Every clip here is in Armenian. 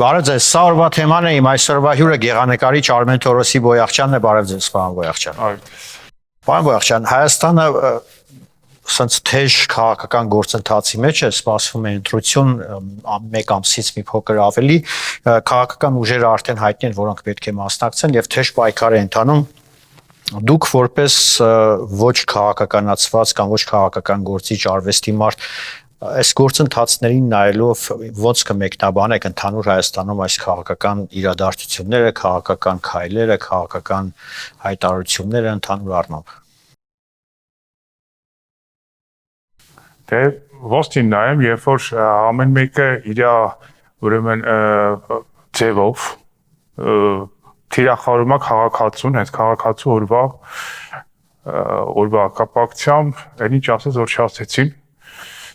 Բարև ձեզ, սա օրվա թեման է, իմ այսօրվա հյուրը գեղանկարիչ Արմեն Թորոսի Բոյախչյանն է, բարև ձեզ, պարոն Բոյախչյան։ Պարոն Բոյախչյան, Հայաստանը սենց թեժ քաղաքական գործընթացի մեջ է, սպասվում է ընտրություն, մեկ ամսից մի փոքր ավելի, քաղաքական ուժերը արդեն հայտնի են, որոնք պետք է մասնակցեն եւ թեժ պայքար է ընթանում։ Դուք որպես ոչ քաղաքականացված կամ ոչ քաղաքական գործիչ արվեստի մարդ այս գործընթացներին նայելով ոնց կմեկնաբանեք ընդհանուր Հայաստանում այս քաղաքական իրադարձությունները, քաղաքական քայլերը, քաղաքական հայտարարությունները ընդհանուր առմամբ։ Դե ոստին նայեմ, երբ որ ամեն մեկը իր ուրեմն ձևով թիրախավորում է քաղաքացուն, հենց քաղաքացու օրվա կապակցությամբ այն ինչ ասես որ չասեցին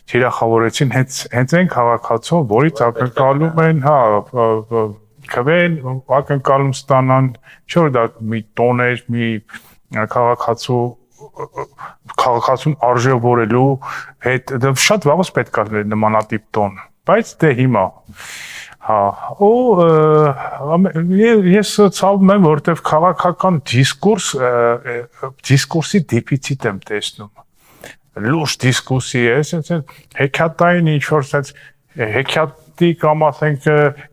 թիրախավորեցին հենց այն քաղաքացու, որից ակնկալում են, քվեն, ակնկալում ստանան, չէ՞ որ դա մի տոներ, մի քաղաքացուն արժևորելու հետ, դա շատ վաղուց պետք է նմանատիպ տոն, բայց դե հիմա, ես ցավում եմ, որտեվ քաղաքական դիսկուրսի դեֆիցիտ եմ տեսնում։ Լուրջ դիսկուսի է, հեքիաթային ինչ-որ հեքիաթի կամ ասենք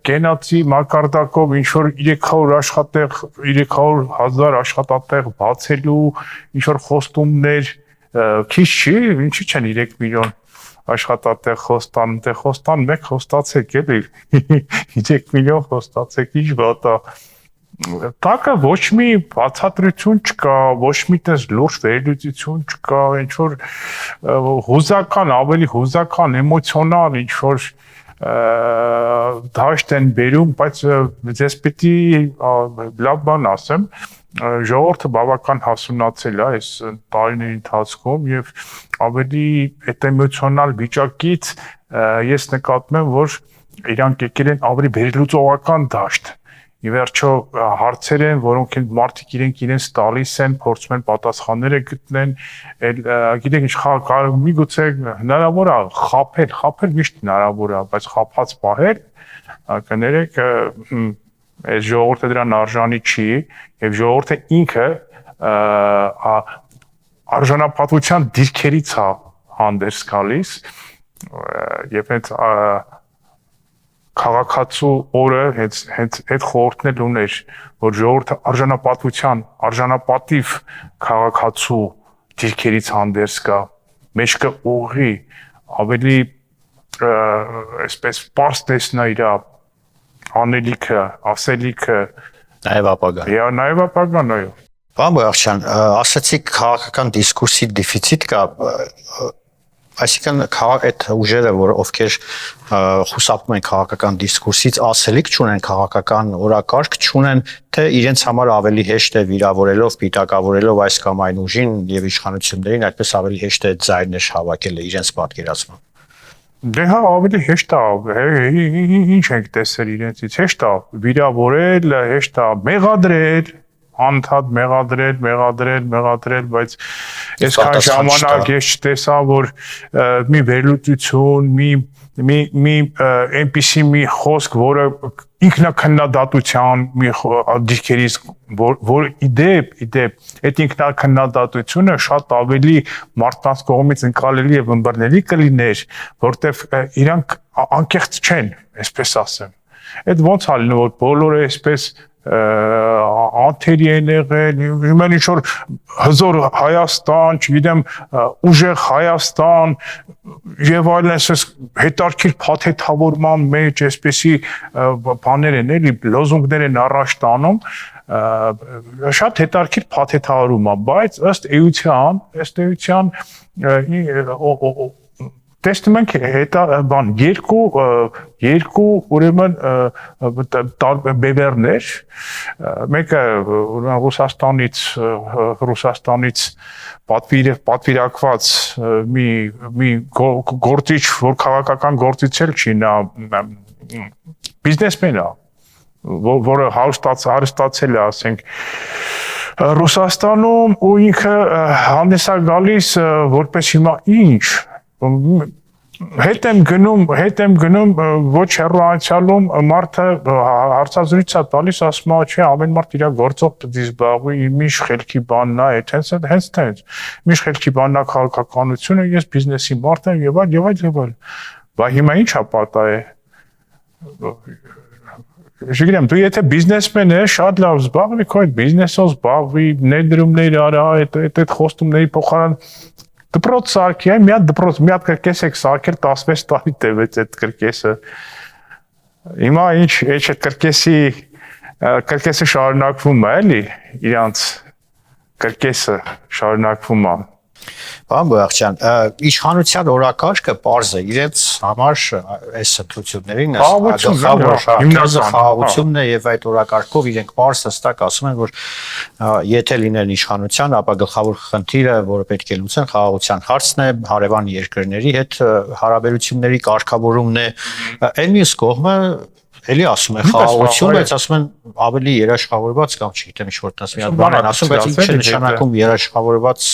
գենացի մակարդակով ինչ-որ 300,000 աշխատատեղ բացելու ինչ-որ խոստումներ, քիչ չի, ինչի չեն 3 միլիոն աշխատատեղ խոստանում, դե խոստան մեկ խոստացեք էլի, 3 միլիոն խոստացեք, ինչ վատա։ Տակը ոչ մի բացատրություն չկա, ոչ մի տես լուրջ վերլուծություն չկա, ինչ-որ հուզական, ավելի հուզական, էմոցիոնալ, ինչ-որ դաշտ են բերում, բայց ձեզ պիտի լավ բան ասեմ, ժողովուրդը բավական հասունացել է այս տարիների ընթացքում եւ ավելի այդ էմոցիոնալ վիճակից ես նկատում եմ, որ իրանք եկել են ավելի վերլուծողական դաշտ։ Ի վերջո հարցեր են, որոնք մարդիկ իրենց տալիս են, փորձում են պատասխանները գտնեն, գիտեք ինչ, միգուցե հնարավոր է խաբել միշտ հնարավոր է, բայց խաբած պահել, կներեք, այս ժողովուրդը դրան արժանի չի, եւ ժողովուրդը ինքը արժանապատվության դիրքերից է հանդերձ գալիս, եւ հենց քաղաքացու օրը հենց այդ խորհուրդն էլ ուներ, որ ժողովուրդը արժանապատիվ քաղաքացու դիրքերից հանդերձ գա, մեջքը ուղղի, ավելի այսպես պարզ տեսնա իր անելիքը, ասելիքը, Նաև ապագան։ Նաև ապագան, այո։ Պարոն Բոյախչյան, ասացիք քաղաքական դիսկուրսի դեֆիցիտ կա, այսինքն այդ ուժերը, ովքեր խուսափում են քաղաքական դիսկուրսից, ասելիք չունեն, քաղաքական օրակարգ չունեն, թե իրենց համար ավելի հեշտ է վիրավորելով, պիտակավորելով այս կամ այն ուժին եւ իշխանություններին, այդպես ավելի հեշտ է ձայներ հավաքելը իրենց պատկերացմամբ։ Դե հա, ավելի հեշտ է, ինչ ենք տեսել իրենցից, հեշտ է վիրավորել, հեշտ է մեղադրել, անդադ մեղադրել, բայց այսքան ժամանակ ես չտեսա, որ մի վերլուծություն, մի այնպիսի մի խոսք, որը ինքնակնդատության մի դիրքերից, որ իդեպ, այդ ինքնակնդատությունը շատ ավելի մարդկանց կողմից ընկալելի եւ ըմբռնելի կլիներ, որտեվ իրանք անկեղծ չեն, այսպես ասեմ։ Այդ ոնց է լինում, որ բոլորը այսպես անթերի են եղել, իմեն ինչ-որ հզոր Հայաստան, չգիտեմ, ուժեղ Հայաստան եւ այլն, այսպես հետարքիր փաթեթավորման մեջ, այսպեսի բաներ են, էլի լոզունգներ են առաջ տանում, շատ հետարքիր փաթեթավորում է, բայց ըստ էության տեսնում ենք երկու ուրեմն բևեռներ, մեկը Ռուսաստանից պատվիրակված մի գործիչ, որ քաղաքական գործիչ էլ չի, նա բիզնեսմեն է, որը հարստացել է, ասենք, Ռուսաստանում ու ինքը հանդես է գալիս որպես հիմա ինչ հետ եմ գնում ոչ հեռու անցյալում մարդը հարցազրույց է տալիս, ասում է, չէ, ամեն մարդ իր գործով պետք է զբաղվի, իմիշ խելքի բանն է, հենց իմիշ խելքի բանն է քաղաքականությունը, ես բիզնեսի մարդ եմ եւ այլ։ Բա հիմա ի՞նչ է պատահ։ Չգիտեմ, դու եթե բիզնեսմեն ես, շատ լավ զբաղվի, քո այդ բիզնեսով զբաղվի, ներդրումներ արա, այդ խոստումների փոխարեն դպրոց սարքի, մի հատ կրկես եք սարքել 16 տարի տևեց այդ կրկեսը։ Հիմա ինչ այդ կրկեսը շարունակվում է, էլի, իրանց կրկեսը շարունակվում է։ Պարոն Բոյախչյան, իշխանության օրակարգը պարզ է, իրենց համար այս ընտրություններին խաղաղությունն է եւ այդ օրակարգով իրենք պարզ հստակ ասում են, որ եթե լինեն իշխանության, ապա գլխավոր խնդիրը, որը պետք է լուծեն, խաղաղության հարցն է, հարևան երկրների հետ հարաբերությունների կարգավորումն է, այն մյուս կողմը Էլի ասում են խաղաղություն, բայց ասում են ավելի երաշխավորված կամ չգիտեմ ինչ որ տես մի հատ բան են ասում, բայց ինչ է նշանակում երաշխավորված,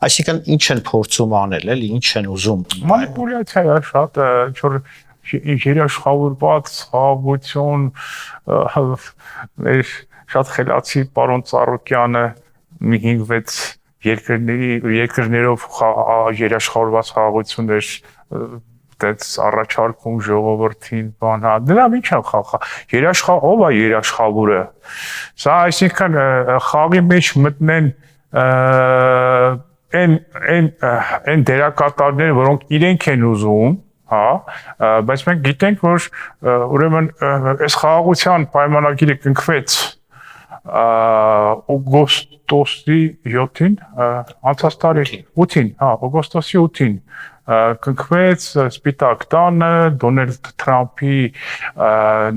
այսինքն ինչ են փորձում անել, էլի ինչ են ուզում։ Մանիպուլյացիա է շատ, որ երաշխավորված խաղաղություն, շատ խելացի պարոն Ծառուկյանը մի 5-6 երկրներով երաշխավորված խաղաղություններ առաջարկում ժողովրդին բան, դրանով ինչ է ով է երաշխավորը, սա այսինքն խաղի մեջ մտնեն այն դերակատարները, որոնք իրենք են ուզում, բայց մենք գիտենք, որ ուրեմն այս խաղաղության պայմանագիրը կնքվեց օգոստոսի 7-ին, անցած տարի 8-ին, օգոստոսի 8-ին կնքվեց Սպիտակ տանը Դոնալդ Թրամփի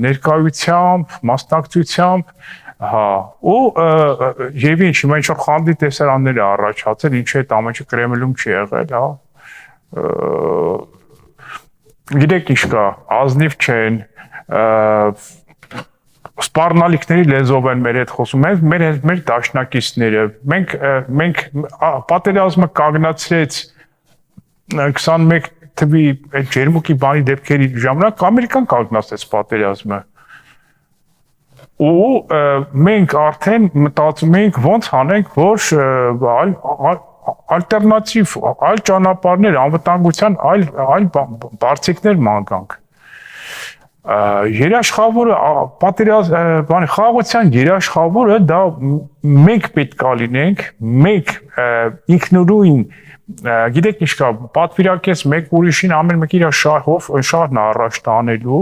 ներկայությամբ, մասնակցությամբ, ու եւ ինչ հիմա ինչ որ խանդի տեսարաններ է առաջացել, ինչ այդ ամենը Կրեմլում չի եղել, գիտեք ինչ կա, ազնիվ չեն, սպառնալիքների լեզվով են մեր հետ խոսում, մեր դաշնակիցները, մենք պատերազմը կանգնացրեց 21 թվի այդ ջերմուկի բանի դեպքերի ժամանակ Ամերիկան կանգնացրեց պատերազմը։ Ու մենք արդեն մտածում էինք ոնց անենք, որ ալտերնատիվ, այլ ճանապարհներ, անվտանգության այլ բարձիկներ մանկանք։ Երաշխավորը խաղաղության երաշխավորը դա մենք պետք է լինենք, մենք ինքնուրույն գիտեք ինչ կա, պատվիրակեց մեկ ուրիշին ամեն մեկ իր շահն առաջ տանելու,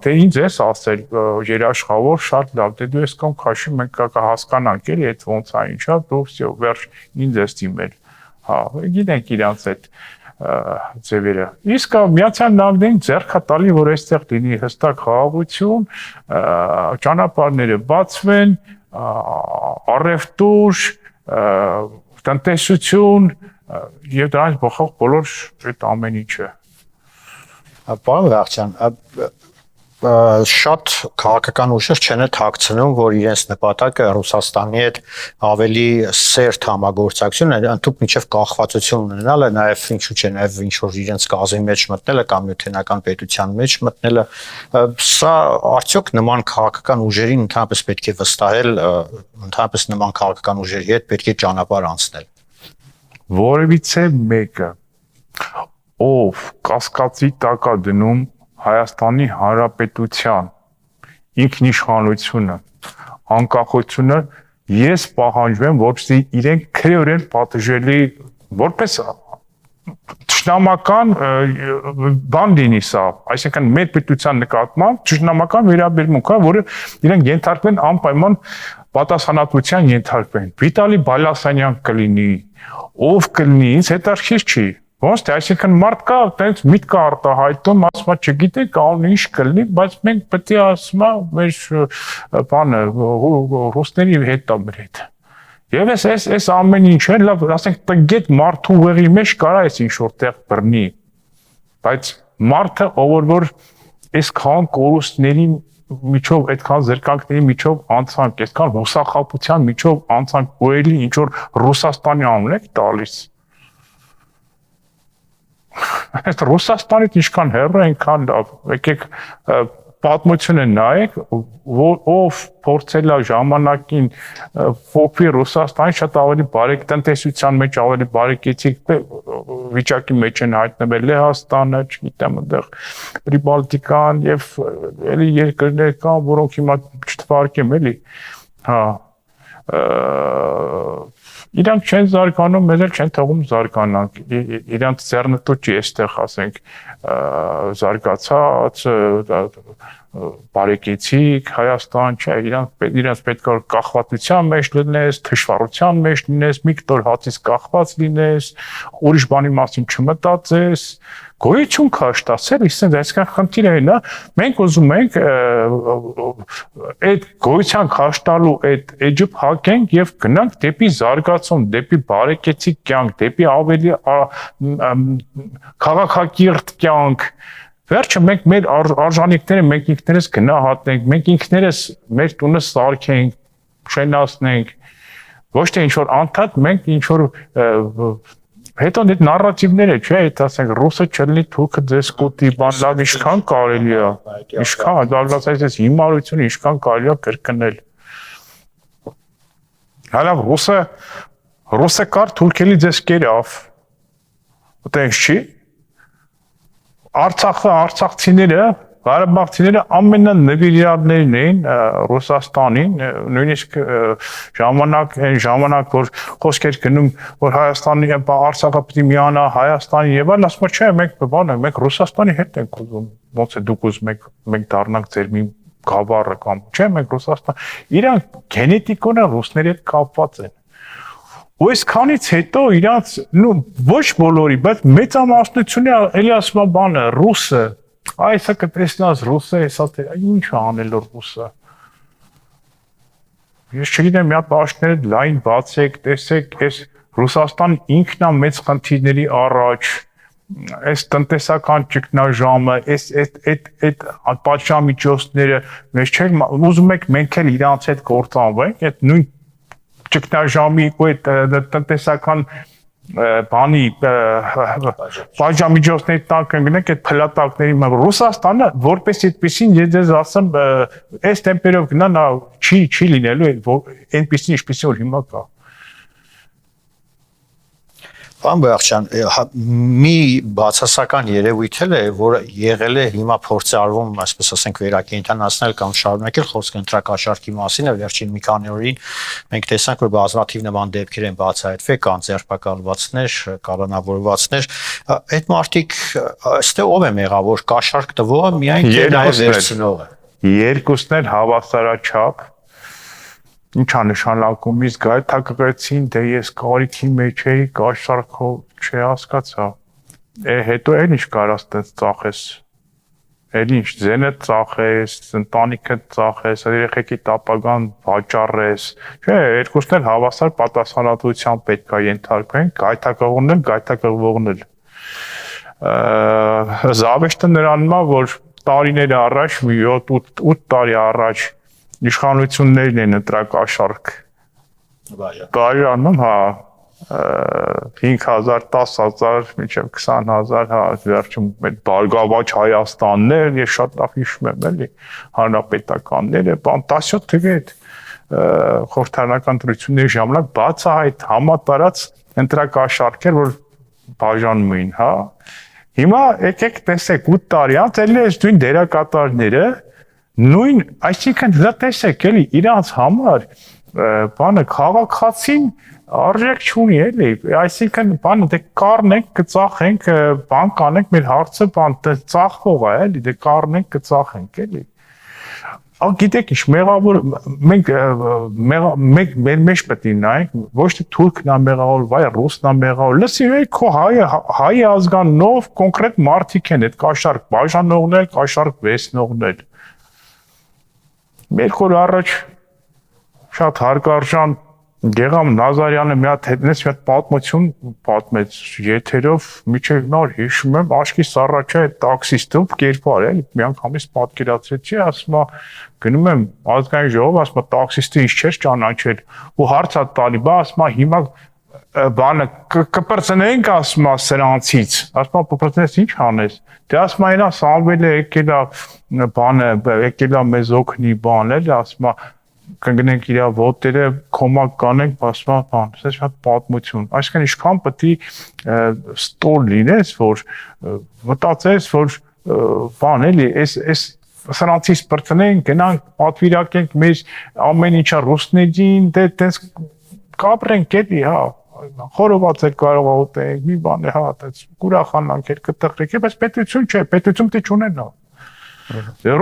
դե ինձ ես ասել երաշխավոր շատ լավ, դե դու ես կամ քաշի մենք կհասկանանք էլի այդ ոնց է ինչա, դու վсё վերջ ինձ ես դիմել, գիտենք իրանց այդ ձևերը։ Իսկ Միացյալ Նահանգներին ձեռքը տալի, որ այստեղ լինի հստակ խաղաղություն, ճանապարհները բացվեն, առևտուր, տնտեսություն եւ դրանից բխող բոլոր այդ ամեն ինչը։ Պարոն Բոյախչյան, շատ քաղաքական ուժեր չեն թաքցնում, որ իրենց նպատակը Ռուսաստանի հետ ավելի սերտ համագործակցություն է, ընդհանուր միջև կախվածություն ունենալը, նաև ինչու՞ չէ, նաև ինչ որ իրենց կազմի մեջ մտնելը կամ նյութենական պետության մեջ մտնելը, սա արդյոք նման քաղաքական ուժերին ընդհանրապես պետք է վստահել, ընդհանրապես նման քաղաքական ուժերի հետ պետք է ճանապարհ անցնել։ Որևիցե մեկը, ով կասկածի տակ է դնում Հայաստանի Հանրապետության ինքնիշխանությունը, անկախությունը, ես պահանջում եմ, որպեսզի իրենք քրեորեն պատժելի, որպես թշնամական բան լինի սա, այսինքն մեր պետության նկատմամբ թշնամական վերաբերմունք է, որը իրենք ենթարկվեն անպայման պատասխանատվության ենթարկվեն։ Վիտալի Բալասանյան կլինի, ով կլինի, ինձ հետաքրքիր չի։ Ոնց թե այսինքն մարդ կա, այդպես միտք արտահայտում, ասում է, չգիտեք, ալն ինչ կլինի, բայց մենք պետք է ասում է մեր բանը ռուսների հետ է մեր հետ։ Եվ այս ամեն ինչը լավ, ասենք տգետ մարդու ուղեղի մեջ կարա այս ինչ որտեղ բռնի, բայց մարդը ով որ այս քան կորուստների միջով, այդքան զրկանքների միջով անցանք, այսքան հուսախապության միջով անցանք, ու էլի ինչ որ Ռուսաստանի անուն եք տալիս։ Այս Ռուսաստանից ինչքան հեռու այնքան լավ։ Եկեք պատմությունը նայեք, ով փորձել է ժամանակին փոփի Ռուսաստանի շատ ավելի բարեկեցիկ տնտեսության մեջ ավելի բարեկեցիկ վիճակի մեջ են հայտնվել Լեհաստանը, չգիտեմ, այնտեղ Պրիբալտիկան եւ էլի երկրներ կան, որոնք հիմա չթվարկեմ էլի, հա իրանք չեն զարգանում, մեզ էլ չեն թողում զարգանանք, իրանք ձեռնտու չի այստեղ, ասենք, զարգացած, բարեկեցիկ Հայաստան, չէ, իրանք պետք է կախվածության մեջ լինես, թշվառության մեջ լինես, մի կտոր հացից կախված լինես, ուրիշ բանի մասին չմտածես, գոյություն քաշտացել, իսկեն այսքան խնդիր է նա, մենք ուզում ենք այդ գոյության քաշտալու այդ էջը փակենք եւ գնանք դեպի զարգացում, դեպի բարեկեցիկ կյանք, դեպի ավելի քաղաքակիրթ կյանք։ Վերջը մենք մեր արժանինքները մենք ինքներս գնահատենք, մենք ինքներս մեր տունը սարքենք, շենացնենք, ոչ թե ինչ որ անդադ մենք ինչ որ հետո այդ նարատիվները, չէ, այդ ասենք ռուսը չլինի, թուրքը ձեզ կուտի, բան լավ ինչքան կարելի է, ինչքան դարձած այս հիմարությունը ինչքան կարելի է կրկնել։ Հալավ ռուսը կար թուրքելի ձեզ կերավ, այդպես չի։ Արցախցիները, Ղարաբաղցիները ամենանվիրյալներն էին Ռուսաստանին, նույնիսկ ժամանակ որ խոսքեր գնում, որ Հայաստանի Արցախը պիտի միանա Հայաստանի եւ այլն, ասում չէ, մենք Ռուսաստանի հետ ենք ուզում, ոնց է դուք ուզում եք մենք դառնանք ձեր մի գավառը կամ չէ, մենք Ռուսաստան, իրանք գենետիկորեն ռուսների հետ կապված են։ Ու այսքանից հետո իրանց, ոչ բոլորի, բայց մեծամասնությունը էլի ասում է բանը, ռուսը, այսա կտեսնած ռուսը, հեսա թե ինչ է անել ռուսը։ Ես չգիտեմ, մի հատ բաժները լայն բացեք, տեսեք, այս Ռուսաստան ինքն է մեծ խնդիրների առաջ, այս տնտեսական ճգնաժամը, այդ պատժամիջոցները, մեզ չեք ուզում եք մենք էլ իրանց հետ գործանվենք, այդ նույն ճգնաժամի ու այդ տնտեսական բանի պատժամիջոցների տակ ընկնենք այդ փլատակների Ռուսաստանը որպես այդպեսին ես ձեզ ասեմ այս տեմպերով գնա նա չի լինելու այնպեսին ինչպեսին որ հիմա կա Պարոն Բոյախչյան, մի բացասական երևույթ է, որը եղել է հիմա փորձ արվում, այսպես ասենք, վերակենդանացնել կամ շարունակել խոսքը ընտրակաշառքի մասին, վերջին մի քանի օրին մենք տեսանք, որ բազմաթիվ նման դեպքեր են բացահայտվել, կան ձերբակալվածներ, կալանավորվածներ, այդ մարդիկ, այստեղ ով է մեղավոր, կաշառք տվողը միայն թե նաև վերցնողը։ Երկուսն էլ հավասարաչափ Ինչ է նշանակում, իսկ գայթակղեցին, դե ես կարիքի մեջ էի, կաշառքով չհասկացա։ Հետո էլ ինչ կարաս տենց ծախես։ Էլ ինչ ձենը ծախես, ընտանիքը ծախես, երեխեքի տապագան վաճառես։ Չէ, երկուսն էլ հավասար պատասխանատվության պետք է ենթարկվեն, գայթակղողն էլ, գայթակղվողն էլ։ Զավեշտը նրանում է, որ տարիներ առաջ, 7-8 տարի առաջ իշխանություններն են ընտրակաշառք տարիանում, հա, 5000, 10000, մինչև 20000, հա, վերջում այդ բարգավաճ Հայաստաններ, ես շատ լավ հիշում եմ, էլի, հանրապետականները, բան 17 թվի այդ խորհրդարանական ընտրությունների ժամանակ բացահայտ համատարած ընտրակաշառքեր, որ բաժանում էին, հա։ Հիմա եկեք տեսեք 8 տարի անց էլի այս նույն դերակատարները նույն, այսինքն դա տեսեք էլի իրանց համար բանը քաղաքացին արժեք չունի էլի, այսինքն բանը դե կառնենք, կծախենք, բան կանենք, մեր հարցը բան ծախվող է էլի, դե կառնենք, կծախենք էլի։ Գիտեք ինչ, մեղավոր մենք մեր մեջ պետք է նայենք, ոչ թե թուրքն է մեղավոր, վայ ռուսն է մեղավոր, լսի քո հայ ազգանով կոնկրետ մարդիկ են, այդ կաշառք բաժանողներ, կաշառք վեսնողներ։ Մեկ օր առաջ շատ հարգարժան Գեգամ Նազարյանը մի հատ պատմություն պատմեց եթերով, միջև հիմա հիշում եմ, աչքիս առաջ է տաքսիստը կերպար է, մի անգամից պատկերացրեցի, ասում է գնում եմ ազգային ժողով, ասում է տաքսիստը ինչ չէր ճանաչել ու հարց է տալի, բա ասում է հիմա բանը կպրծնենք ասում սրանցից, ասում պրծնես ինչ անես, դե ասում այնա Սամվելը եկել է բանը, եկել է մեզ օգնի բան էլ, ասում կգնենք իր ոտերը կոմակ կանենք, ասում բան, սա շատ պատմություն, այսինքն ինչքան պետք է ստոր լինես, որ մտածես, որ բան էլի, այս սրանցից պրծնենք, գնանք պատվիրակենք մեր ամեն ինչը ռուսներին, դե տես կապրենք էլի, հա, խորոված էլ կարող է ուտենք, մի բան է, հա, տես ուրախանանք էլ կտղրենք, բայց պետություն չէ, պետություն դե չունենա։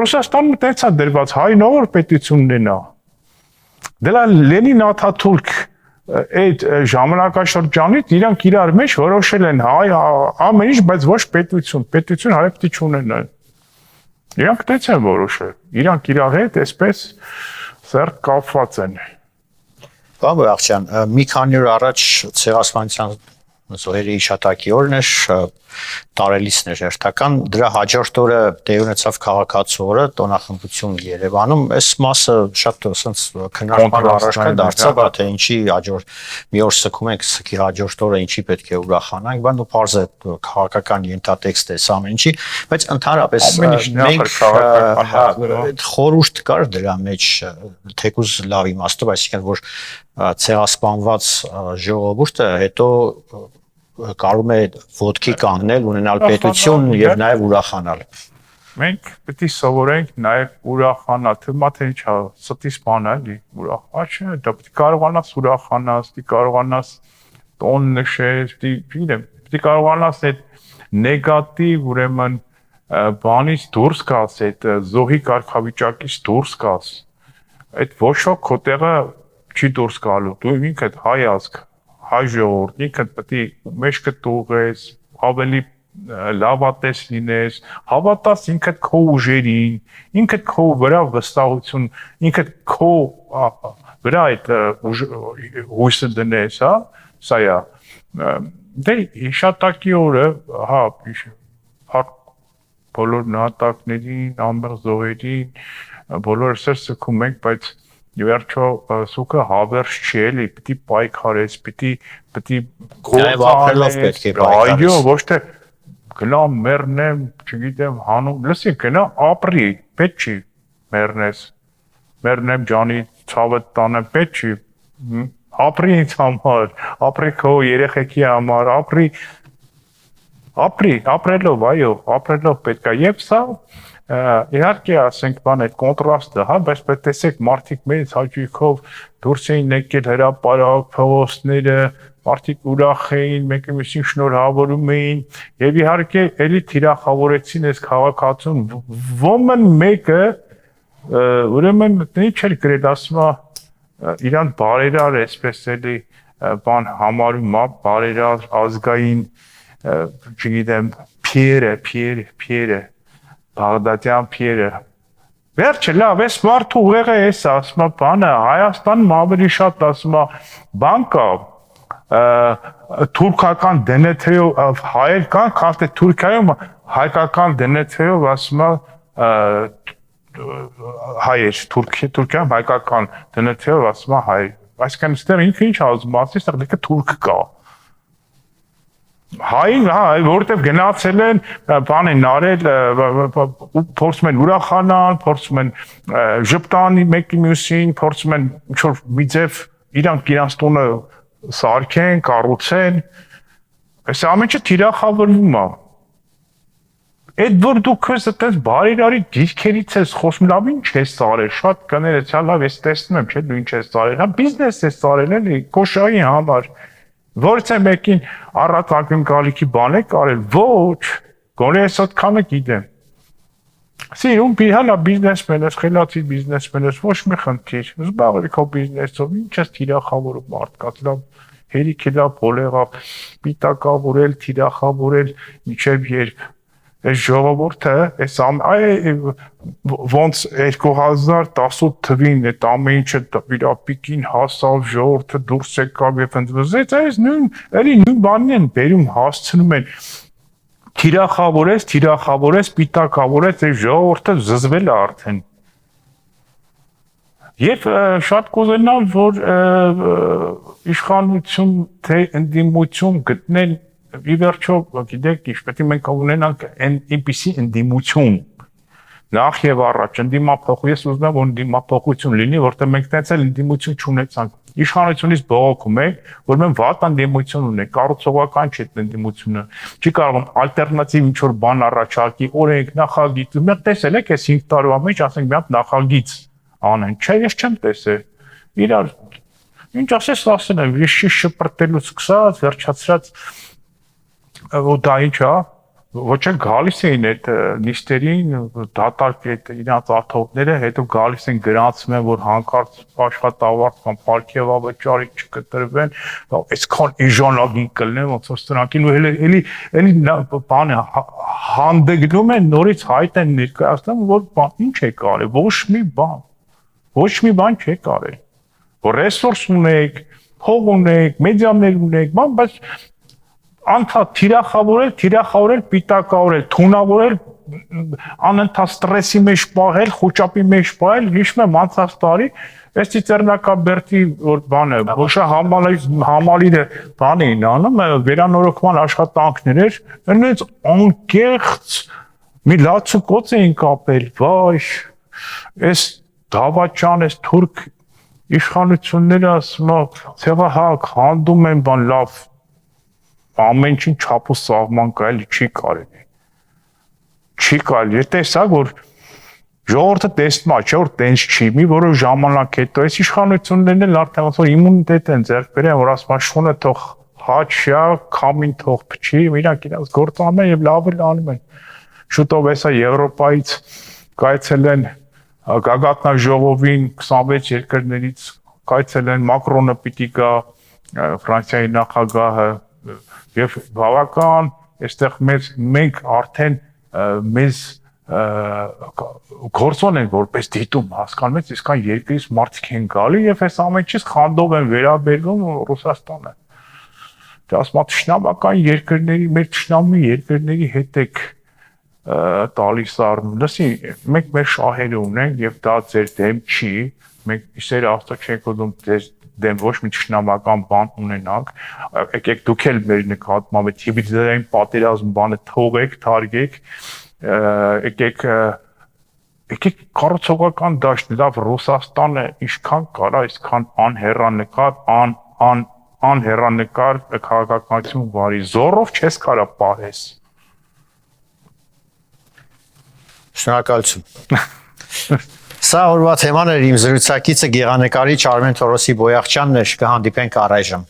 Ռուսաստանը տենց է դրված, հայն ով պետություն ունենա։ Դրա Լենին Աթաթուրք այդ ժամանակաշրջանից իրանք իրար մեջ որոշել են հայ ամեն ինչ, բայց ոչ պետություն հայ պետք է չունենա։ Իրանք տենց են որոշել, իրանք իրար հետ այսպես սերտ կապված են։ Պարոն Բոյախչյան, մի քանի օր առաջ Ցեղասպանության զոհերի հիշատակի օրն էր, տարելիցն էր հերթական, դրա հաջորդ օրը տեղի ունեցավ քաղաքացու օրը, տոնախմբություն Երևանում, այս մասը շատ ասենց քննարկման առարկա դարձավ, թե ինչի հաջորդ մի օր սկում ենք, սկի հաջորդ օրը ինչի պետք է ուրախանանք, բան ու պարզ է քաղաքական ենթատեքստ է ամեն ինչի, բայց ընդհանրապես մենք խորհուրդ կար դրա մեջ, թեկուզ լավ իմաստով, այսինքն որ ցեղասպանված ժողովուրդը հետո կարում է ոտքի կանգնել, ունենալ պետություն եւ նաեւ ուրախանալ։ Մենք պետք է սովորենք նաեւ ուրախանալ, թվում է ինչ է, ստից բան է, էլի, ուրախ, դա պետք է կարողանաս ուրախանալ, պետք է կարողանաս տոն նշել, պետք է կարողանաս այդ նեգատիվ, ուրեմն բանից դուրս գաս, այդ զոհի կարգավիճակից դուրս գաս։ Այդ ոչ ոք քո տեղը չի դուրս գալու, դու ինքդ հայ ազգ հայ ժողովուրդ, ինքդ պետք է մեջքը տուղես, ավելի լավատես լինես, հավատաս ինքդ քո ուժերին, ինքդ քո վրա վստահություն, ինքդ քո վրա այդ հույսը դնես, հա, սա է։ Դե հիշատակի օրը, հա, բոլոր նահատակներին, անմեղ զոհերին, բոլորս էլ սգում ենք, բայց Վերջո սուկը հավերժ չի էլի, պիտի պայքարես, պիտի գործանես, այո, ոչ թե գնա մեռնեմ, չգիտեմ, հանում, լսի, գնա ապրի, պետք չի մեռնես, մեռնեմ ջանի ցավը տանեմ, պետք չի, ապրի ինձ համար, ապրի քո երեխեքի համար, ապրելով, այո, ապրելով պետք է, եւ սա իհարկե ասենք բան այդ կոնտրաստը, հա, բայց տեսեք մարդիկ մեծ հաճույքով դուրս էին եկել հրապարակ, փողոցները, մարդիկ ուրախ էին, մեկը մյուսին շնորհավորում էին եւ իհարկե էլի թիրախավորեցին այս քաղաքացուն, ոմն մեկը ուրեմն ինչ էր գրել, ասում է իրան բարերար էսպես էլի բան համարում է, բարերար ազգային, չգիտեմ, Փիերը Բաղդադյան Փիերը վերջը լավ, այս մարդու ուղեղը էս ասում է բանը, Հայաստանում ավելի շատ ասում է բան կա, թուրքական դենեթեով հայեր կան, քան թե Թուրքիայում հայկական դենեթեով ասում է հայեր, Թուրքիայում հայկական դենեթեով ասում է հայեր, այսինքն այստեղ ինքը ինչ ասում, այստեղ դեպքը թուրք կա Հային, հա, որտեվ գնացել են, բան են արել, փորձում են ուրախանալ, փորձում են ժպտան մեկի մյուսին, փորձում են ինչ-որ մի ձև իրանց տունը սարքեն, կառուցեն, այս ամենը թիրախավորվում է։ Այդ որ դու քեզ այդպես բարերարի դիրքերից ես խոսում, լավ ինչ ես արել, շատ կներ ես, լավ ես տեսնում եմ, չէ՞ դու ինչ ես արել, հա բիզնես ես արել, էլի, կոշայի համար Որից է մեկին առատ ակնկալիքի բան է կարել, ոչ, գոնե ես այդքանը գիտեմ։ Սիրում բիհանա բիզնեսմեն ես, խելացի բիզնեսմեն ես, ոչ մի խնդիր, զբաղվի քո բիզնեսով, ինչ ես թիրախավորում մարդկանց, լավ հերիք է լավ բոլեղավ, պիտակավորել, թիրախավորել, միջև երբ Այս ժողովուրդը, ոնց 2018 թվին այդ ամեն ինչը իրապիկին հասավ, ժողովուրդը դուրս եկավ եւ ընդվզեց, այս նույն բանն են բերում, հասցնում են թիրախավորես, պիտակավորես, այս ժողովուրդը զզվել է արդեն։ Եվ շատ կուզենամ, որ իշխանություն թե ընդդիմություն գտնել ի վերջո, գիտեք, պետք է մենք ունենանք այնպիսի ընդդիմություն նախ եւ առաջ ընդդիմափոխ ես ուզում եմ որ ընդդիմափոխություն լինի, որտեղ մենք տենց էլ ընդդիմություն չունեցանք։ Իշխանությունից բողոքում է, որ մենք վատ ընդդիմություն ունենք, կառուցողական չէ ընդդիմությունը։ Չի կարող ալտերնատիվ ինչ-որ բան առաջարկի, օրենք, նախագիծ։ Մենք տեսել եք այս 5 տարվա մեջ, ասենք, մի հատ նախագիծ անեն։ Չէ, ես չեմ տեսել։ Իրար ինչ ասես ասել եմ, ես շպրտելուց սկսած, վերջացրած ու դա ինչ է, ոչ էլ գալիս էին այդ նիստերին, դատարկ այդ իրանց աթոռները, հետո գալիս են գրանցում են, որ հանկարծ աշխատավարձ կամ պարգևավճարի չկտրվեն, այսքան էժանագին կլինեն, ոնց որ սրանքին ու էլի բան է, հանդգնում են նորից հայտ են ներկայացնում, որ ինչ է կարել, ոչ մի բան չէ կարել, որ ռեսուրս ունեք, փող ունեք, մեդիաներ ունեք, բայց անթադ թիրախավորել, պիտակավորել, թունավորել, անընդհատ ստրեսի մեջ պահել, խոճապի մեջ պահել, հիշում եմ անցած տարի, այս Ծիծեռնակաբերդի որ բանը, ոչա համալիրը բան էին անում, վերանորոգման աշխատանքներ էր, այնպես անկեղծ մի լացուկոծ էին կապել, վայ, այս դավաճան, այս թուրք իշխանությունները ասում են, ցեղահակ, հանդում են բան լավ ամեն ինչ չափու սահման կարելի չի կարելի։ Չի կարելի։ Եթե տեսակ որ ժողովուրդը տեսնում է, չէ՞ որ տենց չի, մի որոշ ժամանակ հետո այս իշխանություններն էլ արդեն ոնց որ իմունիտետ են ձեռք բերել, որ ասում են շունը թող հաչյա, քամին թող փչի, իրանք իրենց գործ անում են եւ լավ էլ անում են։ Շուտով հեսա Եվրոպայից կայցել են գագաթնաժողովին 26 երկրներից կայցել են Մակրոնը պիտի գա, Ֆրանսիայի նախագահը եւ բավական այստեղ մենք արդեն մեզ գործոն են որպես դիտում հասկանում եք իսկան երկրից մարդիկ են գալի եւ այս ամենից խանդով են վերաբերվում Ռուսաստանը։ Դա ասма թշնամական երկրների մեր թշնամի երկրների հետ եք տալիս առնում։ Լսի, մենք մեր շահերը ունենք եւ դա ձեր դեմ չի։ Մենք իսեր աստծո չենք ուզում ձեր դեմ ոչ մի թշնամական բան ունենանք, եկեք դուք էլ մեր նկատմամբ հիբրիդային պատերազմ բանը թողեք, թարգեք, եկեք կառուցողական դաշտ, լավ Ռուսաստանը ինչքան կարա, այսքան անհեռանկար քաղաքականություն վարի, զորով չես կարա պահես։ Շնորհակալություն։ Սա օրվա թեման էր իմ զրուցակիցը գեղանկարիչ Արմեն Թորոսի Բոյախչյանն էր, կհանդիպենք առայժմ։